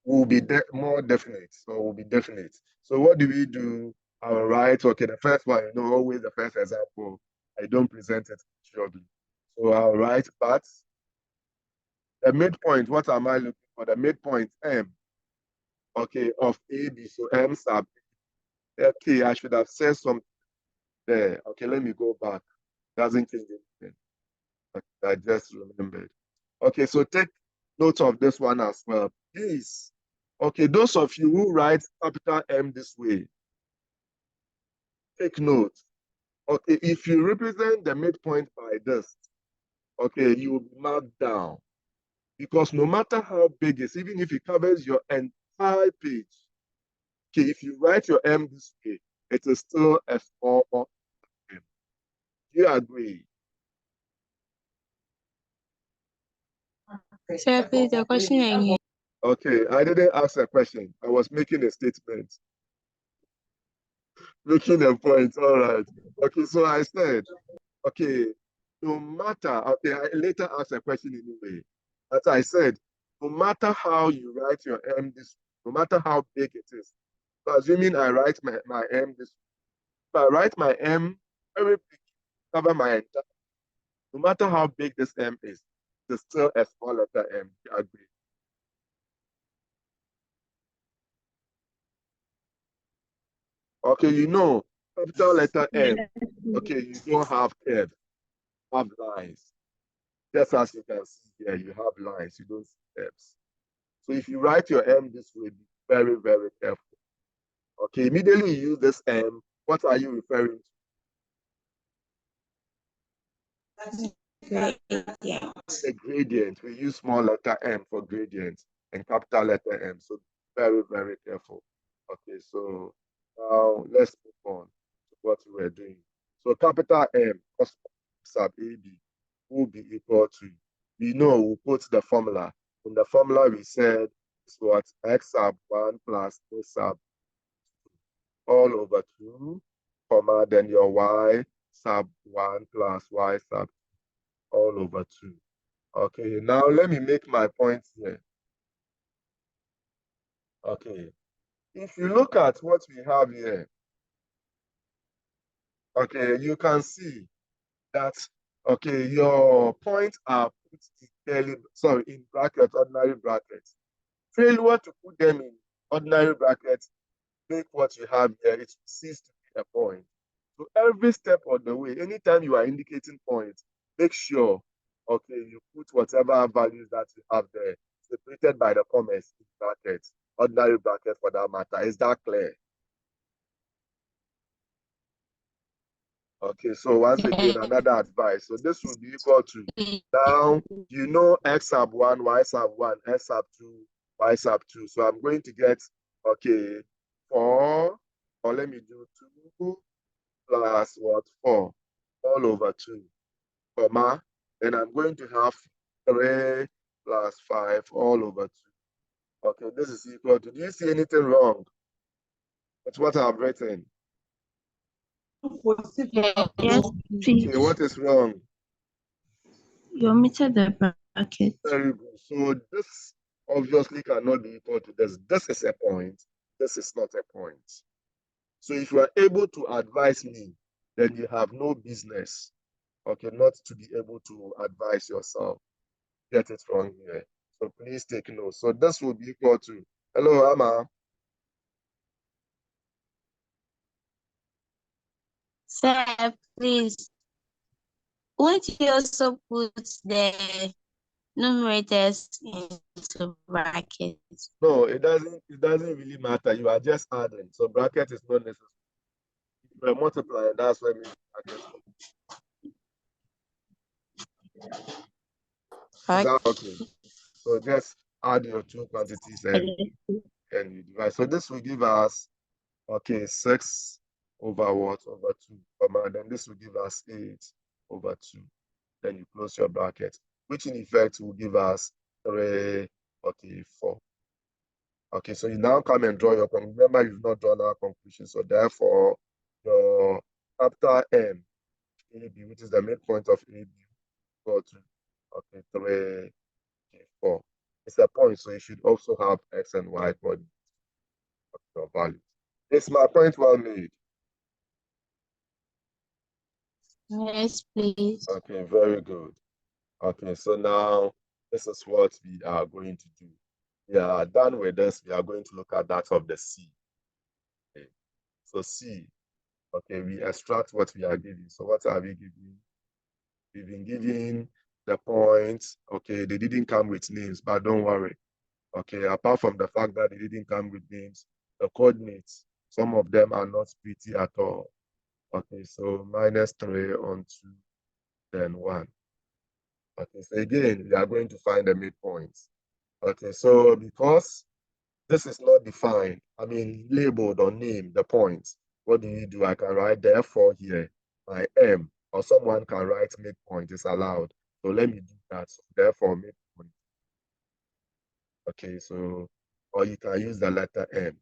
will be more definite, so we'll be definite. So what do we do? All right, okay, the first one, you know, always the first example, I don't present it shortly. So I'll write, but the midpoint, what am I looking for? The midpoint M, okay, of AB, so M sub, okay, I should have said something there. Okay, let me go back. Doesn't change anything. I just remembered. Okay, so take note of this one as well. Please, okay, those of you who write capital M this way, take note. Okay, if you represent the midpoint by this, okay, you will be marked down. Because no matter how big it is, even if it covers your entire page, okay, if you write your M this way, it is still a small M. Do you agree? Sir, please, the question again. Okay, I didn't ask a question. I was making a statement. Making a point, all right. Okay, so I said, okay, no matter, okay, I later asked a question anyway. As I said, no matter how you write your M this, no matter how big it is, so assuming I write my M this, if I write my M very big, cover my entire, no matter how big this M is, it's still a small letter M. You agree? Okay, you know, capital letter M, okay, you don't have curves, you have lines. Just as you can see here, you have lines, you don't see curves. So if you write your M this way, be very, very careful. Okay, immediately you use this M, what are you referring to? The gradient. We use small letter M for gradient and capital letter M. So very, very careful. Okay, so now let's move on to what we were doing. So capital M, cos sub AB will be equal to, we know we'll put the formula. In the formula we said it's what? X sub 1 plus A sub all over 2, comma, then your Y sub 1 plus Y sub all over 2. Okay, now let me make my point here. Okay, if you look at what we have here, okay, you can see that, okay, your points are put in brackets, ordinary brackets. Failure to put them in ordinary brackets make what you have here, it cease to be a point. So every step of the way, anytime you are indicating points, make sure, okay, you put whatever values that you have there, separated by the commas in brackets, ordinary bracket for that matter. Is that clear? Okay, so once again, another advice. So this will be equal to, now, you know X sub 1, Y sub 1, X sub 2, Y sub 2. So I'm going to get, okay, 4, or let me do 2 plus what? 4 all over 2, comma, then I'm going to have 3 plus 5 all over 2. Okay, this is equal to, do you see anything wrong? That's what I've written. Yes, please. Okay, what is wrong? You omitted the bracket. Very good. So this obviously cannot be equal to this. This is a point. This is not a point. So if you are able to advise me, then you have no business, okay, not to be able to advise yourself. Get it wrong here. So please take note. So this will be equal to, hello, Amma. Sir, please, won't you also put the numerators into brackets? No, it doesn't really matter. You are just adding. So bracket is not necessary. If you are multiplying, that's why we bracket. Is that okay? So just add your two quantities and you divide. So this will give us, okay, 6 over what? Over 2, comma, then this will give us 8 over 2. Then you close your bracket, which in effect will give us 3, okay, 4. Okay, so you now come and draw your conclusion. Remember, you've not drawn our conclusion. So therefore, your capital M, AB, which is the midpoint of AB, equal to, okay, 3, okay, 4. It's a point, so you should also have X and Y coordinates of your values. Is my point well made? Yes, please. Okay, very good. Okay, so now this is what we are going to do. We are done with this. We are going to look at that of the C. Okay. So C, okay, we extract what we are giving. So what are we giving? We've been giving the points. Okay, they didn't come with names, but don't worry. Okay, apart from the fact that they didn't come with names, the coordinates, some of them are not pretty at all. Okay, so -3 on 2, then 1. Okay, so again, we are going to find the midpoints. Okay, so because this is not defined, I mean, labeled or named, the points, what do? I can write therefore here, my M, or someone can write midpoint is allowed. So let me do that. So therefore, midpoint. Okay, so, or you can use the letter M.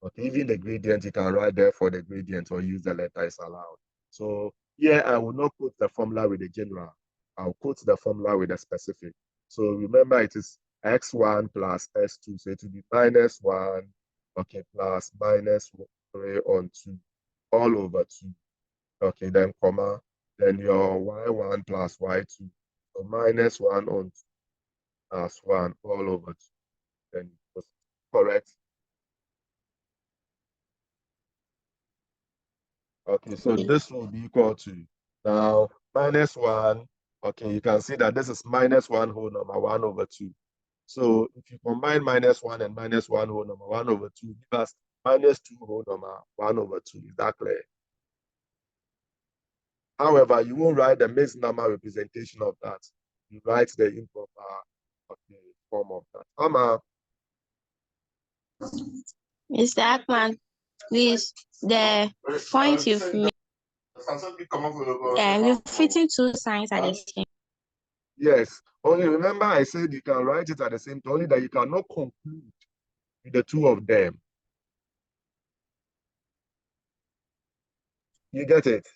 Okay, even the gradient, you can write therefore the gradient or use the letter is allowed. So here, I will not put the formula with the general. I'll put the formula with the specific. So remember, it is x1 plus s2. So it will be -1, okay, plus -3 on 2, all over 2. Okay, then comma, then your y1 plus y2. So -1 on 2 plus 1 all over 2. Then correct. Okay, so this will be equal to, now, -1. Okay, you can see that this is -1 whole number, 1 over 2. So if you combine -1 and -1 whole number, 1 over 2, give us minus 2 whole number 1 over 2. Is that clear? However, you won't write the mixed number representation of that. You write the improper form of that. Mr. Akman, please, the point you've made, you're fitting two signs at the same. Yes. Only remember I said you can write it at the same time, only that you cannot conclude with the two of them. You get it?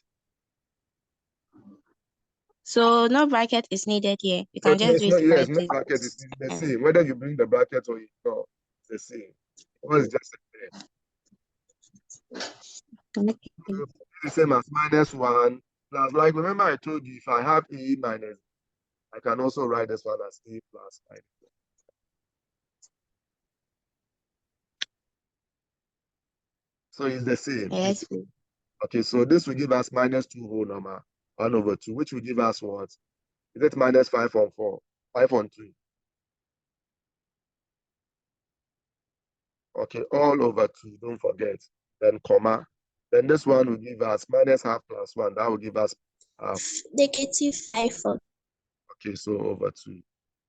So no bracket is needed here. You can just do it yes, like no this. bracket is the same. Whether you bring the bracket or you don't, it's the same. It's just the same as minus 1 plus, like remember I told you if I have A minus, I can also write this one as A plus minus. So it's the same. Yes. Okay, so this will give us minus 2 whole number 1 over 2, which will give us what? Is it minus 5 on 4? 5 on 2. Okay, all over 2, don't forget. Then comma. Then this one will give us minus half plus 1. That will give us half. -5. Okay, so over 2.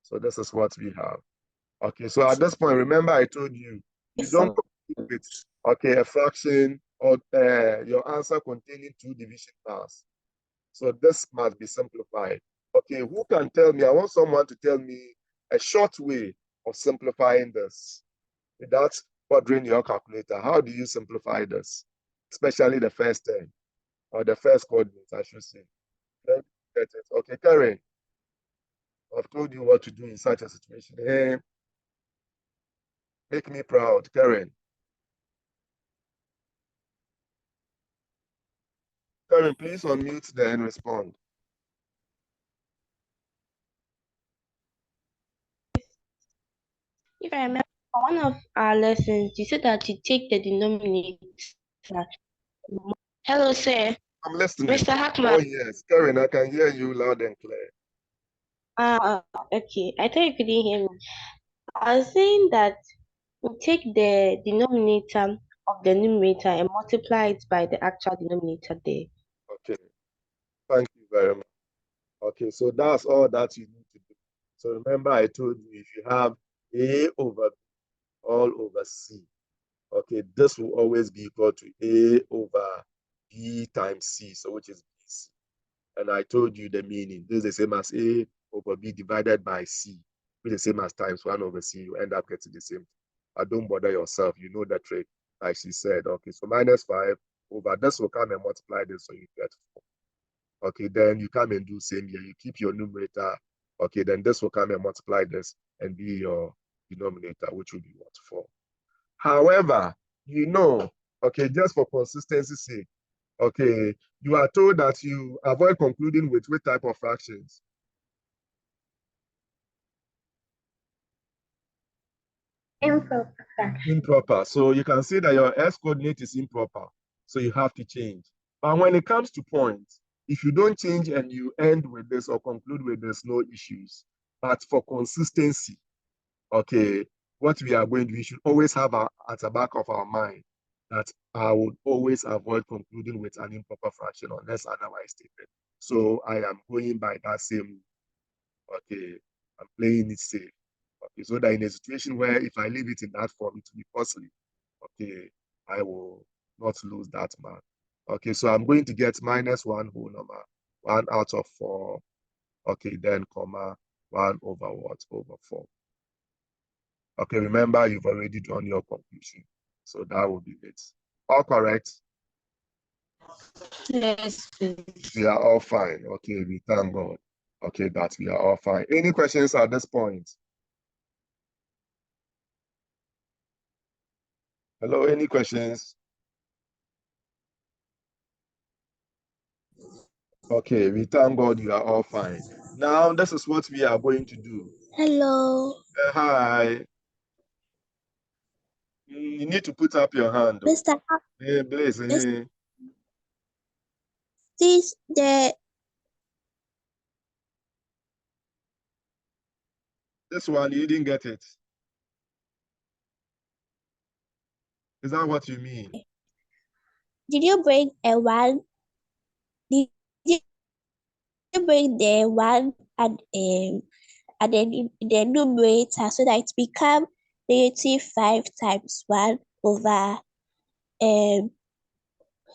So this is what we have. Okay, so at this point, remember I told you, you don't complete with, okay, a fraction or your answer containing 2 division parts. So this must be simplified. Okay, who can tell me? I want someone to tell me a short way of simplifying this without bothering your calculator. How do you simplify this? Especially the first term or the first coordinate, I should say. Let me get it. Okay, Karen, I've told you what to do in such a situation. Hey, make me proud, Karen. Karen, please unmute then and respond. If I remember one of our lessons, you said that you take the denominator. Hello, sir. I'm listening. Mr. Hackman. Oh, yes. Karen, I can hear you loud and clear. Okay. I thought you couldn't hear me. I was saying that we take the denominator of the numerator and multiply it by the actual denominator there. Okay. Thank you very much. Okay, so that's all that you need to do. So remember, I told you if you have A over B all over C, okay, this will always be equal to A over B times C, so which is BC. And I told you the meaning. This is the same as A over B divided by C, which is the same as times 1 over C. You end up getting the same. Don't bother yourself. You know the trick, like she said. Okay, so minus 5 over this will come and multiply this, so you get 4. Okay, then you come and do same here. You keep your numerator. Okay, then this will come and multiply this and be your denominator, which will be what? 4. However, you know, okay, just for consistency's sake, okay, you are told that you avoid concluding with which type of fractions? Improper. Improper. So you can see that your S coordinate is improper. So you have to change. But when it comes to points, if you don't change and you end with this or conclude with this, no issues. But for consistency, okay, what we are going to, we should always have at the back of our mind that I would always avoid concluding with an improper fraction unless otherwise stated. So I am going by that same, okay, I'm playing it safe. Okay, so that in a situation where if I leave it in that form, it will be costly. Okay, I will not lose that mark. Okay, so I'm going to get minus 1 whole number, 1 out of 4. Okay, then comma 1 over what? Over 4. Okay, remember you've already done your conclusion. So that will be it. All correct? Yes. We are all fine. Okay, we thank God. Okay, that we are all fine. Any questions at this point? Hello, any questions? Okay, we thank God you are all fine. Now, this is what we are going to do. Hello. Hi. You need to put up your hand. Mr. Hey, Blaze. Hey. This This one, you didn't get it. Is that what you mean? Did you bring a 1? Did you bring the 1 and then the numerator so that it become -5 times 1 over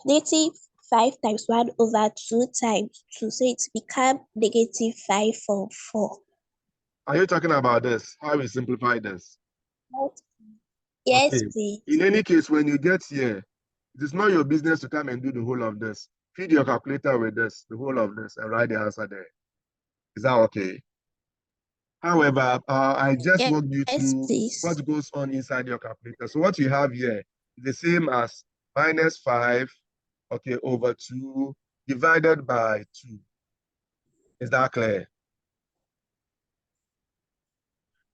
-5 times 1 over 2 times 2, so it become -5 for 4. Are you talking about this? How we simplify this? Yes, Okay. please. In any case, when you get here, it is not your business to come and do the whole of this. Feed your calculator with this, the whole of this, and write the answer there. Is that okay? However, I just walked you Yes, through please. what goes on inside your calculator. So what you have here is the same as -5, okay, over 2 divided by 2. Is that clear?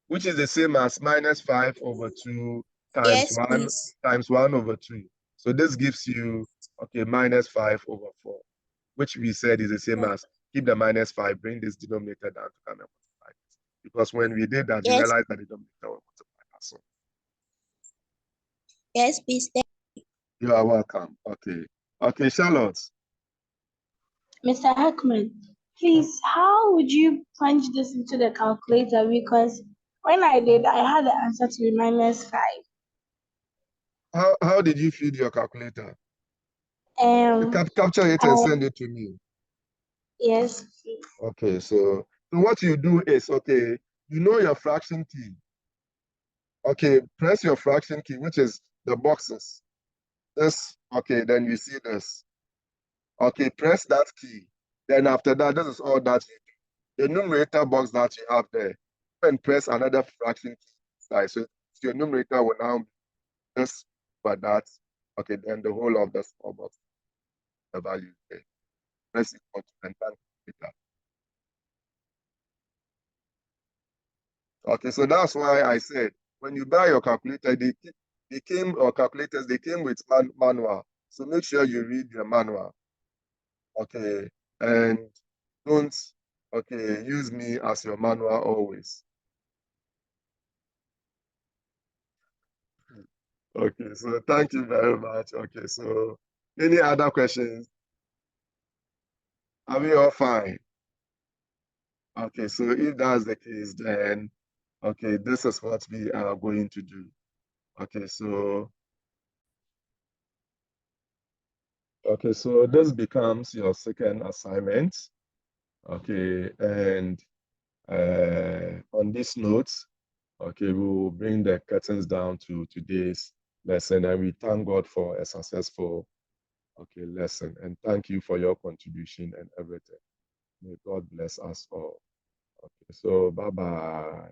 Which is the same as -5 over 2 times Yes, 1 please. times 1 over 2. So this gives you, okay, -5 over 4, which we said is the same as keep the -5, bring this denominator down to come and multiply this. Because when we did that, we Yes, realized that the denominator will multiply that. So yes, please. you are welcome. Okay. Okay, Charlotte. Mr. Hackman, please, how would you punch this into the calculator? Because when I did, I had the answer to be -5. How did you feed your calculator? Um, Capture it and send it to me. yes, please. Okay, so what you do is, okay, you know your fraction key. Okay, press your fraction key, which is the boxes. This, okay, then you see this. Okay, press that key. Then after that, this is all that you do. The numerator box that you have there, and press another fraction key inside. So your numerator will now be this, but that. Okay, then the whole of the small box, the value there. Press it and then later. Okay, so that's why I said when you buy your calculator, they came or calculators, they came with manual. So make sure you read your manual. Okay, and don't use me as your manual always. Okay, so thank you very much. Okay, so any other questions? Are we all fine? Okay, so if that's the case, then okay, this is what we are going to do. Okay, so this becomes your second assignment. Okay, and on this note, okay, we will bring the curtains down to today's lesson, and we thank God for a successful lesson, and thank you for your contribution and everything. May God bless us all. Okay, so bye-bye.